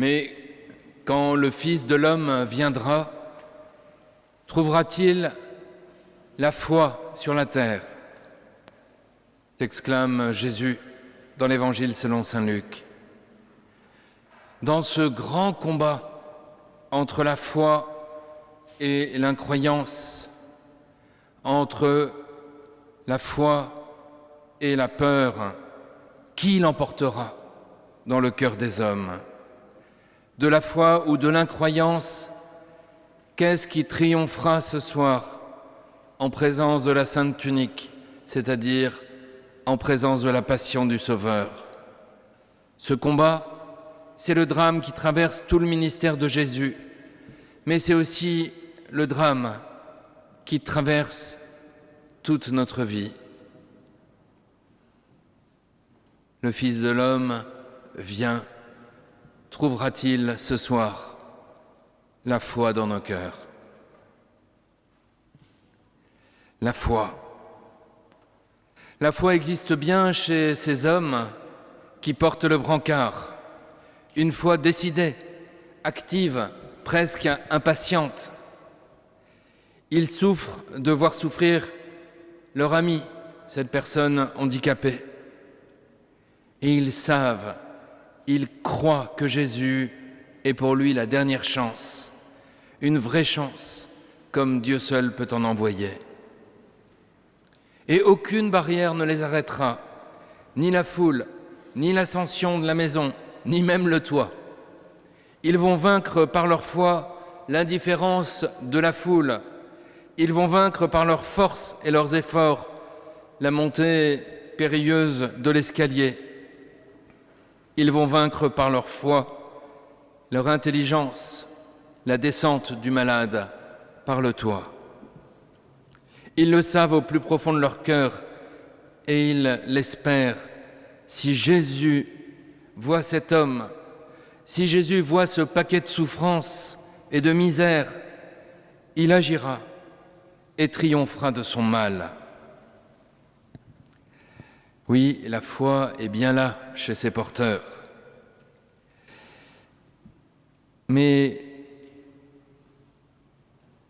Mais quand le Fils de l'homme viendra, trouvera-t-il la foi sur la terre ? S'exclame Jésus dans l'Évangile selon saint Luc. Dans ce grand combat entre la foi et l'incroyance, entre la foi et la peur, qui l'emportera dans le cœur des hommes ? De la foi ou de l'incroyance, qu'est-ce qui triomphera ce soir en présence de la Sainte Tunique, c'est-à-dire en présence de la passion du Sauveur ? Ce combat, c'est le drame qui traverse tout le ministère de Jésus, mais c'est aussi le drame qui traverse toute notre vie. Le Fils de l'homme vient, trouvera-t-il ce soir la foi dans nos cœurs ? La foi. La foi existe bien chez ces hommes qui portent le brancard, une foi décidée, active, presque impatiente. Ils souffrent de voir souffrir leur ami, cette personne handicapée. Et ils savent, ils croient que Jésus est pour lui la dernière chance, une vraie chance, comme Dieu seul peut en envoyer. Et aucune barrière ne les arrêtera, ni la foule, ni l'ascension de la maison, ni même le toit. Ils vont vaincre par leur foi l'indifférence de la foule. Ils vont vaincre par leur force et leurs efforts la montée périlleuse de l'escalier. Ils vont vaincre par leur foi, leur intelligence, la descente du malade par le toit. Ils le savent au plus profond de leur cœur et ils l'espèrent. Si Jésus voit cet homme, si Jésus voit ce paquet de souffrances et de misère, il agira et triomphera de son mal. Oui, la foi est bien là chez ses porteurs. Mais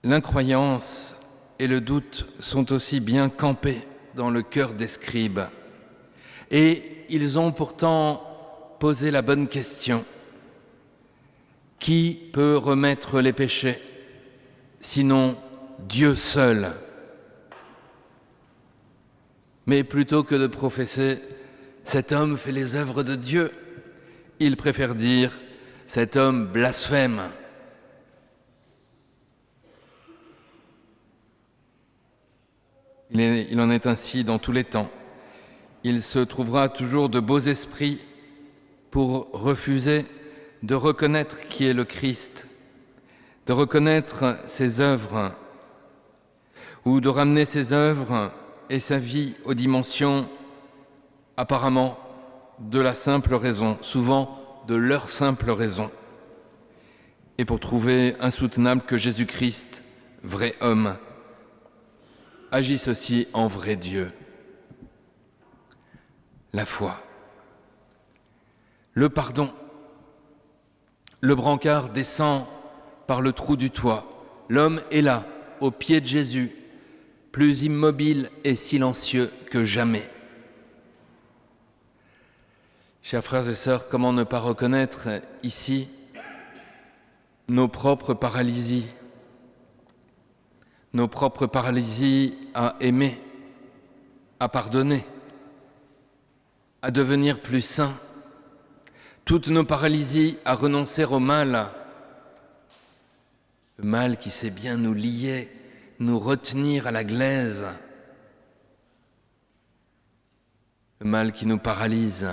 l'incroyance et le doute sont aussi bien campés dans le cœur des scribes. Et ils ont pourtant posé la bonne question. Qui peut remettre les péchés, sinon Dieu seul ? Mais plutôt que de professer « cet homme fait les œuvres de Dieu », ils préfèrent dire « cet homme blasphème ». Il en est ainsi dans tous les temps. Il se trouvera toujours de beaux esprits pour refuser de reconnaître qui est le Christ, de reconnaître ses œuvres, ou de ramener ses œuvres et sa vie aux dimensions apparemment de la simple raison, souvent de leur simple raison, et pour trouver insoutenable que Jésus-Christ, vrai homme, agisse aussi en vrai Dieu. La foi, le pardon. Le brancard descend par le trou du toit. L'homme est là, au pied de Jésus, plus immobile et silencieux que jamais. Chers frères et sœurs, comment ne pas reconnaître ici nos propres paralysies à aimer, à pardonner, à devenir plus saints, toutes nos paralysies à renoncer au mal, le mal qui sait bien nous lier, nous retenir à la glaise, le mal qui nous paralyse,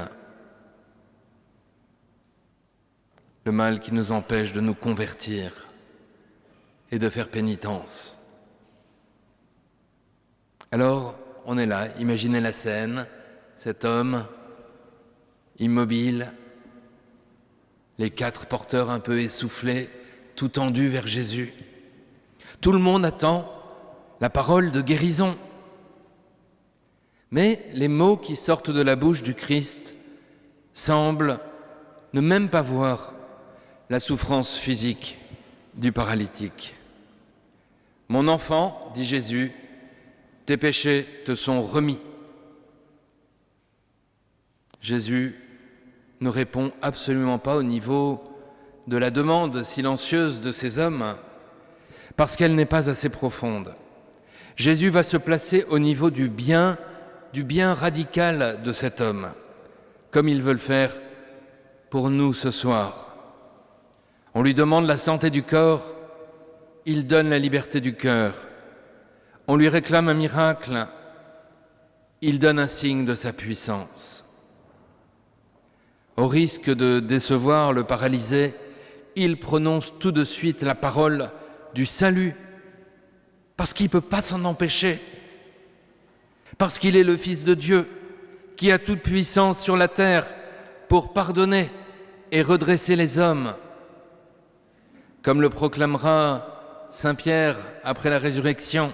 le mal qui nous empêche de nous convertir et de faire pénitence. Alors, on est là, imaginez la scène, cet homme immobile, les 4 porteurs un peu essoufflés, tout tendus vers Jésus. Tout le monde attend la parole de guérison. Mais les mots qui sortent de la bouche du Christ semblent ne même pas voir la souffrance physique du paralytique. « Mon enfant, dit Jésus, tes péchés te sont remis. » Jésus ne répond absolument pas au niveau de la demande silencieuse de ces hommes, parce qu'elle n'est pas assez profonde. Jésus va se placer au niveau du bien radical de cet homme, comme il veut le faire pour nous ce soir. On lui demande la santé du corps, il donne la liberté du cœur. On lui réclame un miracle, il donne un signe de sa puissance. Au risque de décevoir le paralysé, il prononce tout de suite la parole du salut, parce qu'il ne peut pas s'en empêcher, parce qu'il est le Fils de Dieu, qui a toute puissance sur la terre pour pardonner et redresser les hommes. Comme le proclamera Saint Pierre après la résurrection,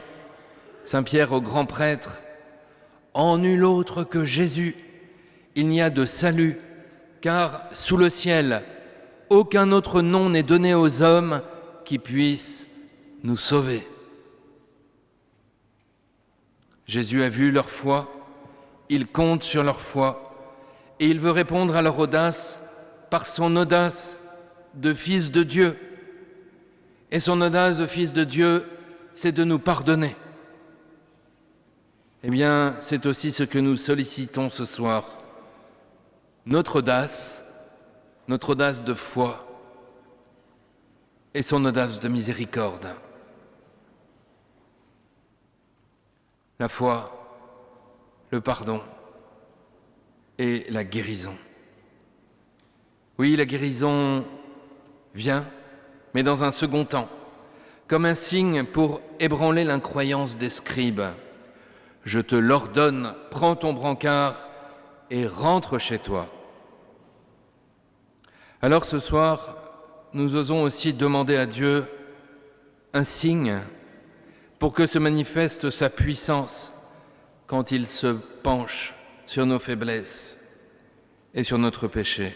Saint Pierre au grand prêtre, « En nul autre que Jésus, il n'y a de salut, car sous le ciel, aucun autre nom n'est donné aux hommes qui puisse nous sauver. » Jésus a vu leur foi, il compte sur leur foi, et il veut répondre à leur audace par son audace de Fils de Dieu. Et son audace de Fils de Dieu, c'est de nous pardonner. Eh bien, c'est aussi ce que nous sollicitons ce soir. Notre audace de foi et son audace de miséricorde. La foi, le pardon et la guérison. Oui, la guérison vient, mais dans un second temps, comme un signe pour ébranler l'incroyance des scribes. Je te l'ordonne, prends ton brancard et rentre chez toi. Alors ce soir, nous osons aussi demander à Dieu un signe pour que se manifeste sa puissance quand il se penche sur nos faiblesses et sur notre péché.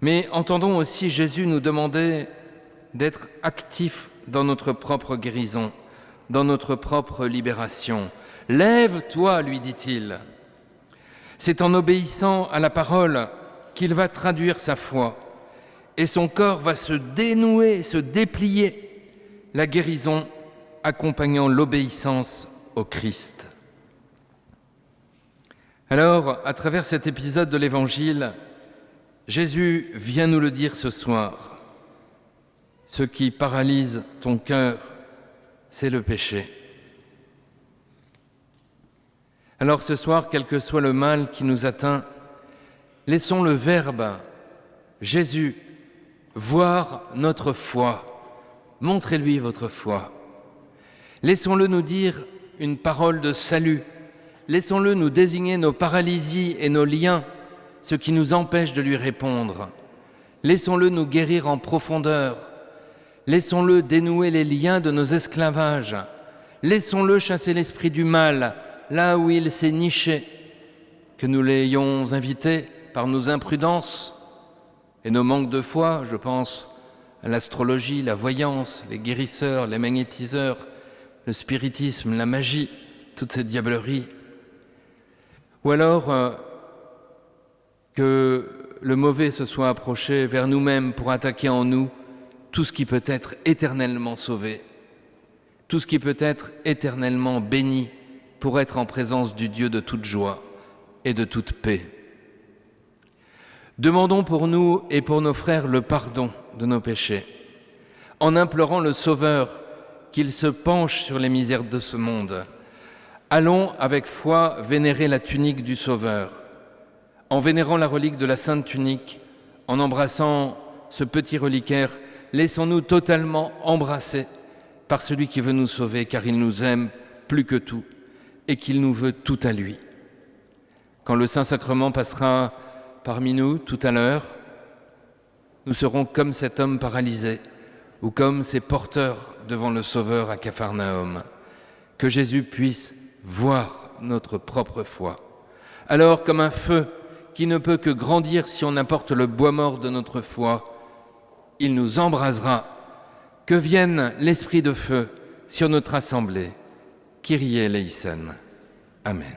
Mais entendons aussi Jésus nous demander d'être actifs dans notre propre guérison, dans notre propre libération. « Lève-toi » lui dit-il. C'est en obéissant à la parole qu'il va traduire sa foi et son corps va se dénouer, se déplier, la guérison accompagnant l'obéissance au Christ. Alors, à travers cet épisode de l'Évangile, Jésus vient nous le dire ce soir. Ce qui paralyse ton cœur, c'est le péché. Alors ce soir, quel que soit le mal qui nous atteint, laissons le Verbe, Jésus, voir notre foi. Montrez-lui votre foi. Laissons-le nous dire une parole de salut. Laissons-le nous désigner nos paralysies et nos liens, ce qui nous empêche de lui répondre. Laissons-le nous guérir en profondeur. Laissons-le dénouer les liens de nos esclavages. Laissons-le chasser l'esprit du mal, là où il s'est niché. Que nous l'ayons invité par nos imprudences et nos manques de foi, je pense à l'astrologie, la voyance, les guérisseurs, les magnétiseurs, le spiritisme, la magie, toutes ces diableries. Ou alors que le mauvais se soit approché vers nous-mêmes pour attaquer en nous tout ce qui peut être éternellement sauvé, tout ce qui peut être éternellement béni pour être en présence du Dieu de toute joie et de toute paix. Demandons pour nous et pour nos frères le pardon de nos péchés, en implorant le Sauveur qu'il se penche sur les misères de ce monde. Allons avec foi vénérer la tunique du Sauveur. En vénérant la relique de la Sainte Tunique, en embrassant ce petit reliquaire, laissons-nous totalement embrasser par celui qui veut nous sauver, car il nous aime plus que tout et qu'il nous veut tout à lui. Quand le Saint-Sacrement passera parmi nous tout à l'heure, nous serons comme cet homme paralysé ou comme ces porteurs devant le Sauveur à Capharnaüm. Que Jésus puisse voir notre propre foi. Alors, comme un feu qui ne peut que grandir si on apporte le bois mort de notre foi. Il nous embrasera. Que vienne l'esprit de feu sur notre assemblée. Kyrie eleison. Amen.